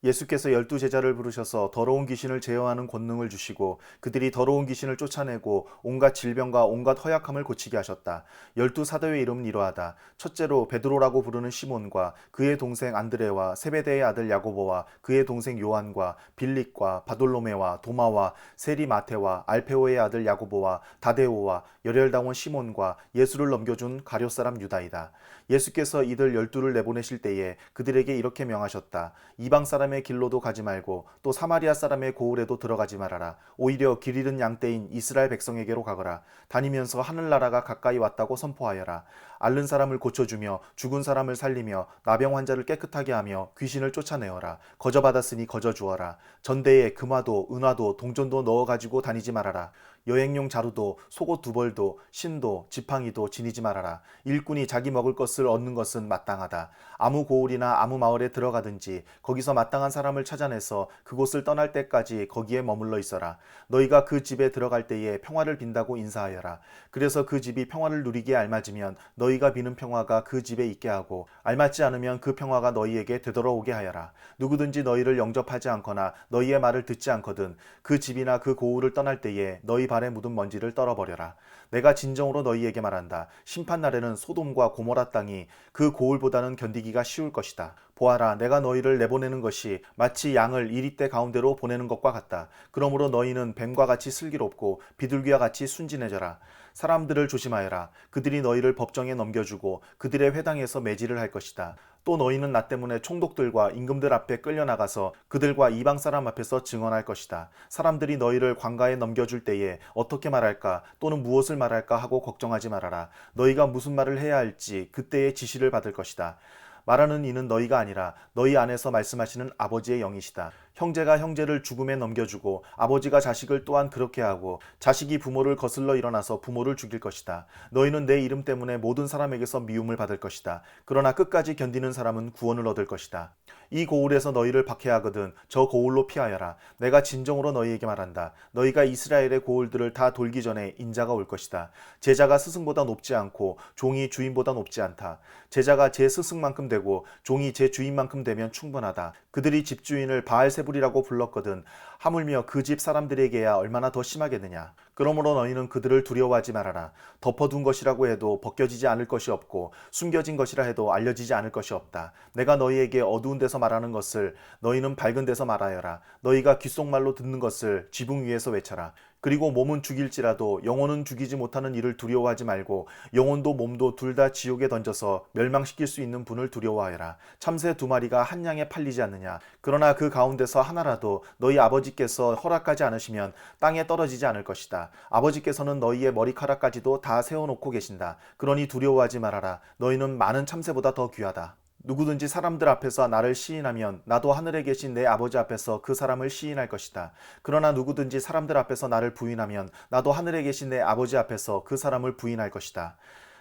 예수께서 12제자를 부르셔서 더러운 귀신을 제어하는 권능을 주시고 그들이 더러운 귀신을 쫓아내고 온갖 질병과 온갖 허약함을 고치게 하셨다. 12사도의 이름은 이러하다. 첫째로 베드로라고 부르는 시몬과 그의 동생 안드레와 세베대의 아들 야고보와 그의 동생 요한과 빌립과 바돌로메와 도마와 세리 마테와 알페오의 아들 야고보와 다데오와 열혈당원 시몬과 예수를 넘겨준 가룟 사람 유다이다. 예수께서 이들 12를 내보내실 때에 그들에게 이렇게 명하셨다. 이방 사람의 길로도 가지 말고 또 사마리아 사람의 고을에도 들어가지 말아라. 오히려 길 잃은 양떼인 이스라엘 백성에게로 가거라. 다니면서 하늘나라가 가까이 왔다고 선포하여라. 앓는 사람을 고쳐주며 죽은 사람을 살리며 나병 환자를 깨끗하게 하며 귀신을 쫓아내어라. 거저 받았으니 거저 주어라. 전대에 금화도 은화도 동전도 넣어 가지고 다니지 말아라. 여행용 자루도 속옷 두 벌도 신도 지팡이도 지니지 말아라. 일꾼이 자기 먹을 것을 얻는 것은 마땅하다. 아무 고을이나 아무 마을에 들어가든지 거기서 마땅한 사람을 찾아내서 그곳을 떠날 때까지 거기에 머물러 있어라. 너희가 그 집에 들어갈 때에 평화를 빈다고 인사하여라. 그래서 그 집이 평화를 누리기에 알맞으면 너희가 비는 평화가 그 집에 있게 하고 알맞지 않으면 그 평화가 너희에게 되돌아오게 하여라. 누구든지 너희를 영접하지 않거나 너희의 말을 듣지 않거든 그 집이나 그 고을을 떠날 때에 너희 발에 묻은 먼지를 떨어버려라. 내가 진정으로 너희에게 말한다. 심판날에는 소돔과 고모라 땅이 그 고을보다는 견디기가 쉬울 것이다. 보아라, 내가 너희를 내보내는 것이 마치 양을 이리떼 가운데로 보내는 것과 같다. 그러므로 너희는 뱀과 같이 슬기롭고 비둘기와 같이 순진해져라. 사람들을 조심하여라. 그들이 너희를 법정에 넘겨주고 그들의 회당에서 매질을 할 것이다. 또 너희는 나 때문에 총독들과 임금들 앞에 끌려나가서 그들과 이방 사람 앞에서 증언할 것이다. 사람들이 너희를 관가에 넘겨줄 때에 어떻게 말할까 또는 무엇을 말할까 하고 걱정하지 말아라. 너희가 무슨 말을 해야 할지 그때의 지시를 받을 것이다. 말하는 이는 너희가 아니라 너희 안에서 말씀하시는 아버지의 영이시다. 형제가 형제를 죽음에 넘겨주고 아버지가 자식을 또한 그렇게 하고 자식이 부모를 거슬러 일어나서 부모를 죽일 것이다. 너희는 내 이름 때문에 모든 사람에게서 미움을 받을 것이다. 그러나 끝까지 견디는 사람은 구원을 얻을 것이다. 이 고울에서 너희를 박해하거든 저 고울로 피하여라. 내가 진정으로 너희에게 말한다. 너희가 이스라엘의 고울들을 다 돌기 전에 인자가 올 것이다. 제자가 스승보다 높지 않고 종이 주인보다 높지 않다. 제자가 제 스승만큼 되고 종이 제 주인만큼 되면 충분하다. 그들이 집주인을 바알세불이라고 불렀거든 하물며 그 집 사람들에게야 얼마나 더 심하겠느냐. 그러므로 너희는 그들을 두려워하지 말아라. 덮어둔 것이라고 해도 벗겨지지 않을 것이 없고 숨겨진 것이라 해도 알려지지 않을 것이 없다. 내가 너희에게 어두운 데서 말하는 것을 너희는 밝은 데서 말하여라. 너희가 귓속말로 듣는 것을 지붕 위에서 외쳐라. 그리고 몸은 죽일지라도 영혼은 죽이지 못하는 일을 두려워하지 말고 영혼도 몸도 둘 다 지옥에 던져서 멸망시킬 수 있는 분을 두려워하여라. 참새 2마리가 한 양에 팔리지 않느냐. 그러나 그 가운데서 하나라도 너희 아버지께서 허락하지 않으시면 땅에 떨어지지 않을 것이다. 아버지께서는 너희의 머리카락까지도 다 세워놓고 계신다. 그러니 두려워하지 말아라. 너희는 많은 참새보다 더 귀하다. 누구든지 사람들 앞에서 나를 시인하면 나도 하늘에 계신 내 아버지 앞에서 그 사람을 시인할 것이다. 그러나 누구든지 사람들 앞에서 나를 부인하면 나도 하늘에 계신 내 아버지 앞에서 그 사람을 부인할 것이다.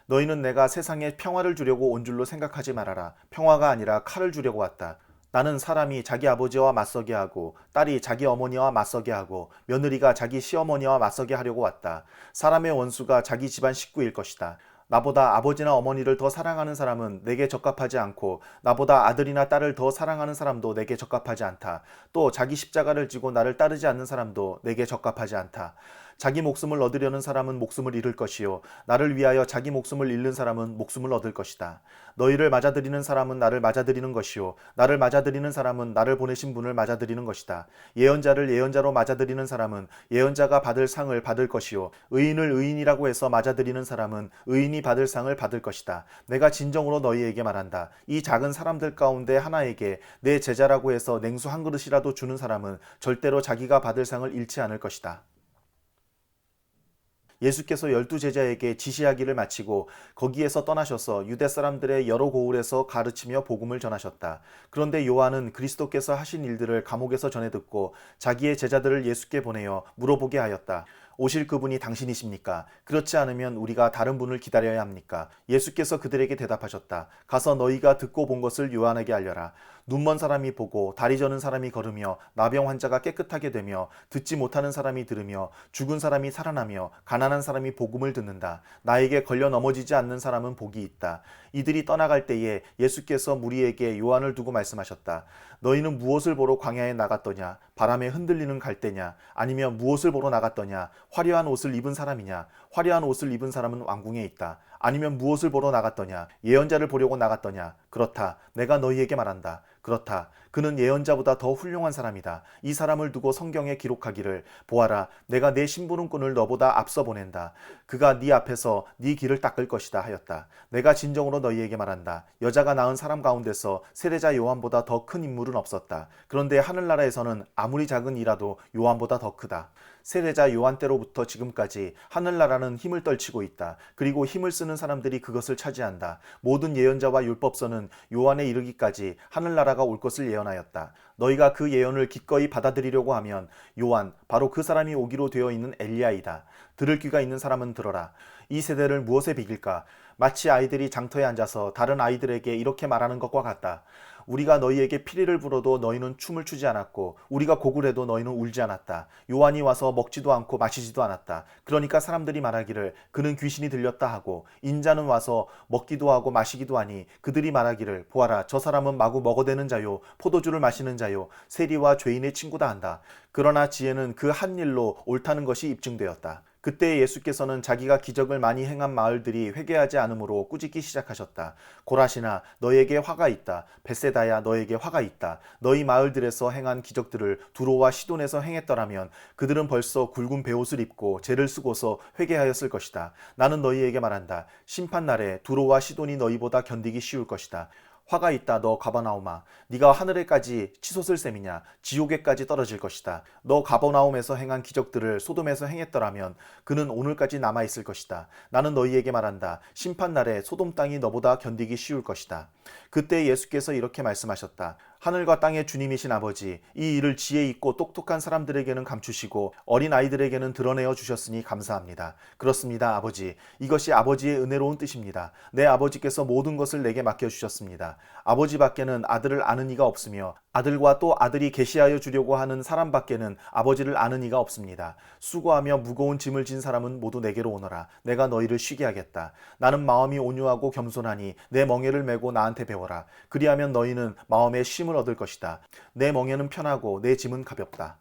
너희는 내가 세상에 평화를 주려고 온 줄로 생각하지 말아라. 평화가 아니라 칼을 주려고 왔다. 나는 사람이 자기 아버지와 맞서게 하고 딸이 자기 어머니와 맞서게 하고 며느리가 자기 시어머니와 맞서게 하려고 왔다. 사람의 원수가 자기 집안 식구일 것이다. 나보다 아버지나 어머니를 더 사랑하는 사람은 내게 적합하지 않고 나보다 아들이나 딸을 더 사랑하는 사람도 내게 적합하지 않다. 또 자기 십자가를 지고 나를 따르지 않는 사람도 내게 적합하지 않다. 자기 목숨을 얻으려는 사람은 목숨을 잃을 것이요 나를 위하여 자기 목숨을 잃는 사람은 목숨을 얻을 것이다. 너희를 맞아들이는 사람은 나를 맞아들이는 것이요 나를 맞아들이는 사람은 나를 보내신 분을 맞아들이는 것이다. 예언자를 예언자로 맞아들이는 사람은 예언자가 받을 상을 받을 것이요 의인을 의인이라고 해서 맞아들이는 사람은 의인이 받을 상을 받을 것이다. 내가 진정으로 너희에게 말한다. 이 작은 사람들 가운데 하나에게 내 제자라고 해서 냉수 한 그릇이라도 주는 사람은 절대로 자기가 받을 상을 잃지 않을 것이다. 예수께서 12제자에게 지시하기를 마치고 거기에서 떠나셔서 유대 사람들의 여러 고을에서 가르치며 복음을 전하셨다. 그런데 요한은 그리스도께서 하신 일들을 감옥에서 전해 듣고 자기의 제자들을 예수께 보내어 물어보게 하였다. 오실 그분이 당신이십니까? 그렇지 않으면 우리가 다른 분을 기다려야 합니까? 예수께서 그들에게 대답하셨다. 가서 너희가 듣고 본 것을 요한에게 알려라. 눈먼 사람이 보고 다리 저는 사람이 걸으며 나병 환자가 깨끗하게 되며 듣지 못하는 사람이 들으며 죽은 사람이 살아나며 가난한 사람이 복음을 듣는다. 나에게 걸려 넘어지지 않는 사람은 복이 있다. 이들이 떠나갈 때에 예수께서 무리에게 요한을 두고 말씀하셨다. 너희는 무엇을 보러 광야에 나갔더냐? 바람에 흔들리는 갈대냐? 아니면 무엇을 보러 나갔더냐? 화려한 옷을 입은 사람이냐? 화려한 옷을 입은 사람은 왕궁에 있다. 아니면 무엇을 보러 나갔더냐? 예언자를 보려고 나갔더냐? 그렇다. 내가 너희에게 말한다. 그렇다. 그는 예언자보다 더 훌륭한 사람이다. 이 사람을 두고 성경에 기록하기를 보아라. 내가 내 심부름꾼을 너보다 앞서 보낸다. 그가 네 앞에서 네 길을 닦을 것이다 하였다. 내가 진정으로 너희에게 말한다. 여자가 낳은 사람 가운데서 세례자 요한보다 더 큰 인물은 없었다. 그런데 하늘나라에서는 아무리 작은 이라도 요한보다 더 크다. 세례자 요한 때로부터 지금까지 하늘나라는 힘을 떨치고 있다. 그리고 힘을 쓰는 사람들이 그것을 차지한다. 모든 예언자와 율법서는 요한에 이르기까지 하늘나라가 올 것을 예언하였다. 너희가 그 예언을 기꺼이 받아들이려고 하면 요한, 바로 그 사람이 오기로 되어 있는 엘리야이다. 들을 귀가 있는 사람은 들어라. 이 세대를 무엇에 비길까? 마치 아이들이 장터에 앉아서 다른 아이들에게 이렇게 말하는 것과 같다. 우리가 너희에게 피리를 불어도 너희는 춤을 추지 않았고 우리가 곡을 해도 너희는 울지 않았다. 요한이 와서 먹지도 않고 마시지도 않았다. 그러니까 사람들이 말하기를 그는 귀신이 들렸다 하고 인자는 와서 먹기도 하고 마시기도 하니 그들이 말하기를 보아라 저 사람은 마구 먹어대는 자요 포도주를 마시는 자요 세리와 죄인의 친구다 한다. 그러나 지혜는 그 한 일로 옳다는 것이 입증되었다. 그때 예수께서는 자기가 기적을 많이 행한 마을들이 회개하지 않으므로 꾸짖기 시작하셨다. 고라시나 너에게 화가 있다. 벳세다야 너에게 화가 있다. 너희 마을들에서 행한 기적들을 두로와 시돈에서 행했더라면 그들은 벌써 굵은 베옷을 입고 죄를 쓰고서 회개하였을 것이다. 나는 너희에게 말한다. 심판날에 두로와 시돈이 너희보다 견디기 쉬울 것이다. 화가 있다 너 가버나움아 네가 하늘에까지 치솟을 셈이냐 지옥에까지 떨어질 것이다. 너 가버나움에서 행한 기적들을 소돔에서 행했더라면 그는 오늘까지 남아있을 것이다. 나는 너희에게 말한다. 심판날에 소돔 땅이 너보다 견디기 쉬울 것이다. 그때 예수께서 이렇게 말씀하셨다. 하늘과 땅의 주님이신 아버지, 이 일을 지혜 있고 똑똑한 사람들에게는 감추시고 어린 아이들에게는 드러내어 주셨으니 감사합니다. 그렇습니다, 아버지. 이것이 아버지의 은혜로운 뜻입니다. 내 아버지께서 모든 것을 내게 맡겨주셨습니다. 아버지밖에는 아들을 아는 이가 없으며 아들과 또 아들이 계시하여 주려고 하는 사람밖에는 아버지를 아는 이가 없습니다. 수고하며 무거운 짐을 진 사람은 모두 내게로 오너라. 내가 너희를 쉬게 하겠다. 나는 마음이 온유하고 겸손하니 내 멍에를 메고 나한테 배워라. 그리하면 너희는 마음에 쉼을 얻을 것이다. 내 멍에는 편하고 내 짐은 가볍다.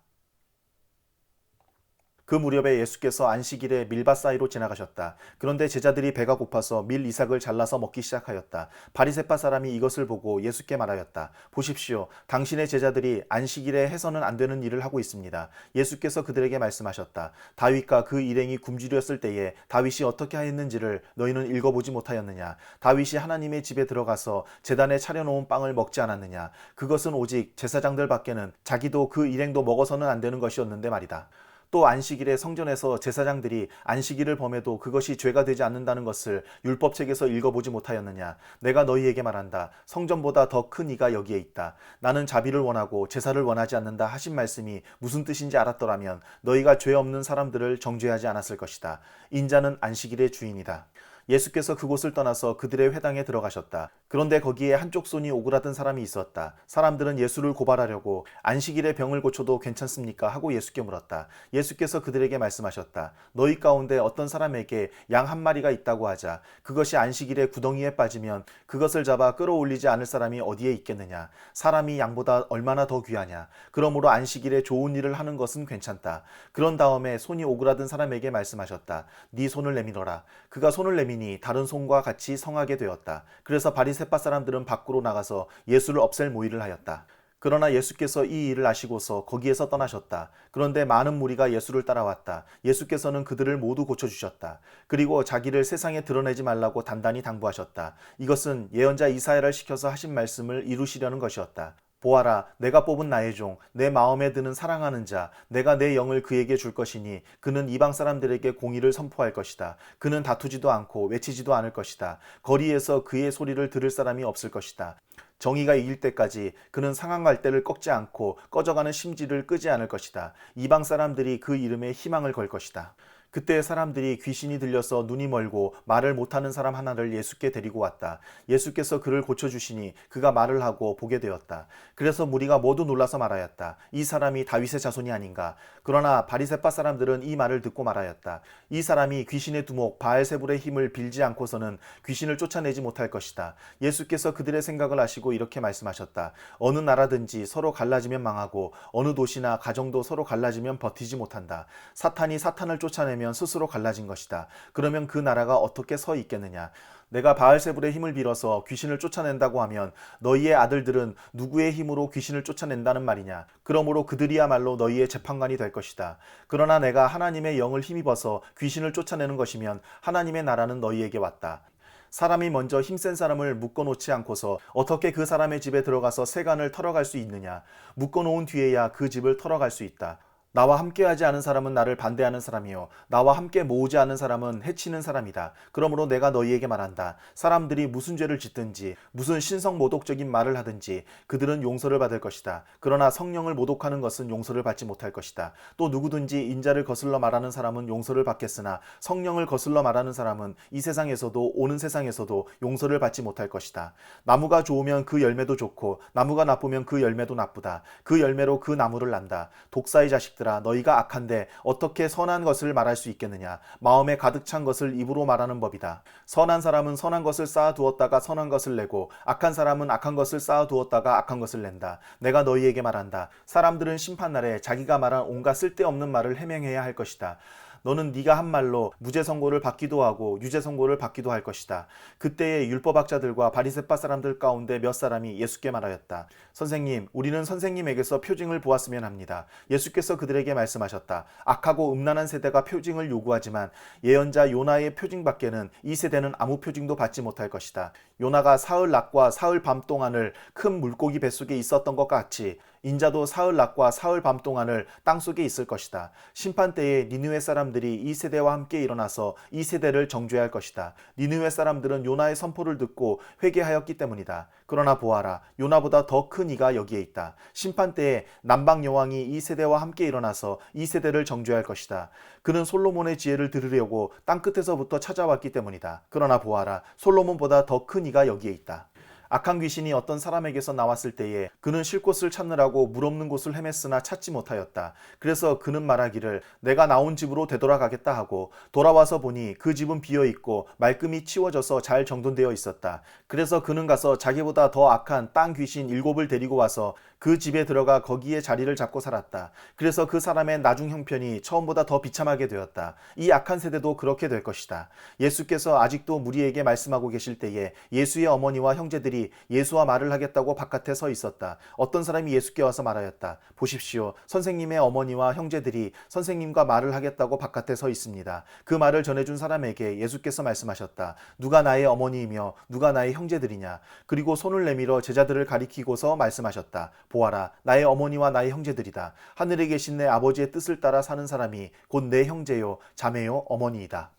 그 무렵에 예수께서 안식일에 밀밭 사이로 지나가셨다. 그런데 제자들이 배가 고파서 밀 이삭을 잘라서 먹기 시작하였다. 바리새파 사람이 이것을 보고 예수께 말하였다. 보십시오. 당신의 제자들이 안식일에 해서는 안 되는 일을 하고 있습니다. 예수께서 그들에게 말씀하셨다. 다윗과 그 일행이 굶주렸을 때에 다윗이 어떻게 하였는지를 너희는 읽어보지 못하였느냐. 다윗이 하나님의 집에 들어가서 제단에 차려놓은 빵을 먹지 않았느냐. 그것은 오직 제사장들 밖에는 자기도 그 일행도 먹어서는 안 되는 것이었는데 말이다. 또 안식일에 성전에서 제사장들이 안식일을 범해도 그것이 죄가 되지 않는다는 것을 율법책에서 읽어보지 못하였느냐. 내가 너희에게 말한다. 성전보다 더 큰 이가 여기에 있다. 나는 자비를 원하고 제사를 원하지 않는다 하신 말씀이 무슨 뜻인지 알았더라면 너희가 죄 없는 사람들을 정죄하지 않았을 것이다. 인자는 안식일의 주인이다. 예수께서 그곳을 떠나서 그들의 회당에 들어가셨다. 그런데 거기에 한쪽 손이 오그라든 사람이 있었다. 사람들은 예수를 고발하려고 안식일에 병을 고쳐도 괜찮습니까? 하고 예수께 물었다. 예수께서 그들에게 말씀하셨다. 너희 가운데 어떤 사람에게 양 한 마리가 있다고 하자. 그것이 안식일에 구덩이에 빠지면 그것을 잡아 끌어올리지 않을 사람이 어디에 있겠느냐. 사람이 양보다 얼마나 더 귀하냐. 그러므로 안식일에 좋은 일을 하는 것은 괜찮다. 그런 다음에 손이 오그라든 사람에게 말씀하셨다. 네 손을 내밀어라. 그가 손을 내미니 다른 손과 같이 성하게 되었다. 그래서 바리새파 사람들은 밖으로 나가서 예수를 없앨 모의를 하였다. 그러나 예수께서 이 일을 아시고서 거기에서 떠나셨다. 그런데 많은 무리가 예수를 따라왔다. 예수께서는 그들을 모두 고쳐주셨다. 그리고 자기를 세상에 드러내지 말라고 단단히 당부하셨다. 이것은 예언자 이사야를 시켜서 하신 말씀을 이루시려는 것이었다. 보아라, 내가 뽑은 나의 종, 내 마음에 드는 사랑하는 자, 내가 내 영을 그에게 줄 것이니 그는 이방 사람들에게 공의를 선포할 것이다. 그는 다투지도 않고 외치지도 않을 것이다. 거리에서 그의 소리를 들을 사람이 없을 것이다. 정의가 이길 때까지 그는 상한 갈대를 꺾지 않고 꺼져가는 심지를 끄지 않을 것이다. 이방 사람들이 그 이름에 희망을 걸 것이다. 그때 사람들이 귀신이 들려서 눈이 멀고 말을 못하는 사람 하나를 예수께 데리고 왔다. 예수께서 그를 고쳐주시니 그가 말을 하고 보게 되었다. 그래서 무리가 모두 놀라서 말하였다. 이 사람이 다윗의 자손이 아닌가. 그러나 바리새파 사람들은 이 말을 듣고 말하였다. 이 사람이 귀신의 두목 바알세불의 힘을 빌지 않고서는 귀신을 쫓아내지 못할 것이다. 예수께서 그들의 생각을 아시고 이렇게 말씀하셨다. 어느 나라든지 서로 갈라지면 망하고 어느 도시나 가정도 서로 갈라지면 버티지 못한다. 사탄이 사탄을 쫓아내면 스스로 갈라진 것이다. 그러면 그 나라가 어떻게 서 있겠느냐. 내가 바알세불의 힘을 빌어서 귀신을 쫓아낸다고 하면 너희의 아들들은 누구의 힘으로 귀신을 쫓아낸다는 말이냐. 그러므로 그들이야말로 너희의 재판관이 될 것이다. 그러나 내가 하나님의 영을 힘입어서 귀신을 쫓아내는 것이면 하나님의 나라는 너희에게 왔다. 사람이 먼저 힘센 사람을 묶어놓지 않고서 어떻게 그 사람의 집에 들어가서 세간을 털어갈 수 있느냐. 묶어놓은 뒤에야 그 집을 털어갈 수 있다. 나와 함께하지 않은 사람은 나를 반대하는 사람이요 나와 함께 모으지 않은 사람은 해치는 사람이다. 그러므로 내가 너희에게 말한다. 사람들이 무슨 죄를 짓든지 무슨 신성 모독적인 말을 하든지 그들은 용서를 받을 것이다. 그러나 성령을 모독하는 것은 용서를 받지 못할 것이다. 또 누구든지 인자를 거슬러 말하는 사람은 용서를 받겠으나 성령을 거슬러 말하는 사람은 이 세상에서도 오는 세상에서도 용서를 받지 못할 것이다. 나무가 좋으면 그 열매도 좋고 나무가 나쁘면 그 열매도 나쁘다. 그 열매로 그 나무를 안다. 독사의 자식들 너희가 악한데 어떻게 선한 것을 말할 수 있겠느냐. 마음에 가득 찬 것을 입으로 말하는 법이다. 선한 사람은 선한 것을 쌓아두었다가 선한 것을 내고 악한 사람은 악한 것을 쌓아두었다가 악한 것을 낸다. 내가 너희에게 말한다. 사람들은 심판날에 자기가 말한 온갖 쓸데없는 말을 해명해야 할 것이다. 너는 네가 한 말로 무죄 선고를 받기도 하고 유죄 선고를 받기도 할 것이다. 그때에 율법학자들과 바리새파 사람들 가운데 몇 사람이 예수께 말하였다. 선생님, 우리는 선생님에게서 표징을 보았으면 합니다. 예수께서 그들에게 말씀하셨다. 악하고 음란한 세대가 표징을 요구하지만 예언자 요나의 표징밖에는 이 세대는 아무 표징도 받지 못할 것이다. 요나가 사흘 낮과 사흘 밤 동안을 큰 물고기 뱃속에 있었던 것 같이 인자도 사흘 낮과 사흘 밤 동안을 땅속에 있을 것이다. 심판 때에 니느웨 사람들이 이 세대와 함께 일어나서 이 세대를 정죄할 것이다. 니느웨 사람들은 요나의 선포를 듣고 회개하였기 때문이다. 그러나 보아라, 요나보다 더 큰 이가 여기에 있다. 심판 때에 남방 여왕이 이 세대와 함께 일어나서 이 세대를 정죄할 것이다. 그는 솔로몬의 지혜를 들으려고 땅끝에서부터 찾아왔기 때문이다. 그러나 보아라, 솔로몬보다 더 큰 이가 여기에 있다. 악한 귀신이 어떤 사람에게서 나왔을 때에 그는 쉴 곳을 찾느라고 물 없는 곳을 헤맸으나 찾지 못하였다. 그래서 그는 말하기를 내가 나온 집으로 되돌아가겠다 하고 돌아와서 보니 그 집은 비어있고 말끔히 치워져서 잘 정돈되어 있었다. 그래서 그는 가서 자기보다 더 악한 땅 귀신 7을 데리고 와서 그 집에 들어가 거기에 자리를 잡고 살았다. 그래서 그 사람의 나중 형편이 처음보다 더 비참하게 되었다. 이 악한 세대도 그렇게 될 것이다. 예수께서 아직도 무리에게 말씀하고 계실 때에 예수의 어머니와 형제들이 예수와 말을 하겠다고 바깥에 서 있었다. 어떤 사람이 예수께 와서 말하였다. 보십시오. 선생님의 어머니와 형제들이 선생님과 말을 하겠다고 바깥에 서 있습니다. 그 말을 전해준 사람에게 예수께서 말씀하셨다. 누가 나의 어머니이며 누가 나의 형제들이냐. 그리고 손을 내밀어 제자들을 가리키고서 말씀하셨다. 보아라, 나의 어머니와 나의 형제들이다. 하늘에 계신 내 아버지의 뜻을 따라 사는 사람이 곧 내 형제요 자매요 어머니이다.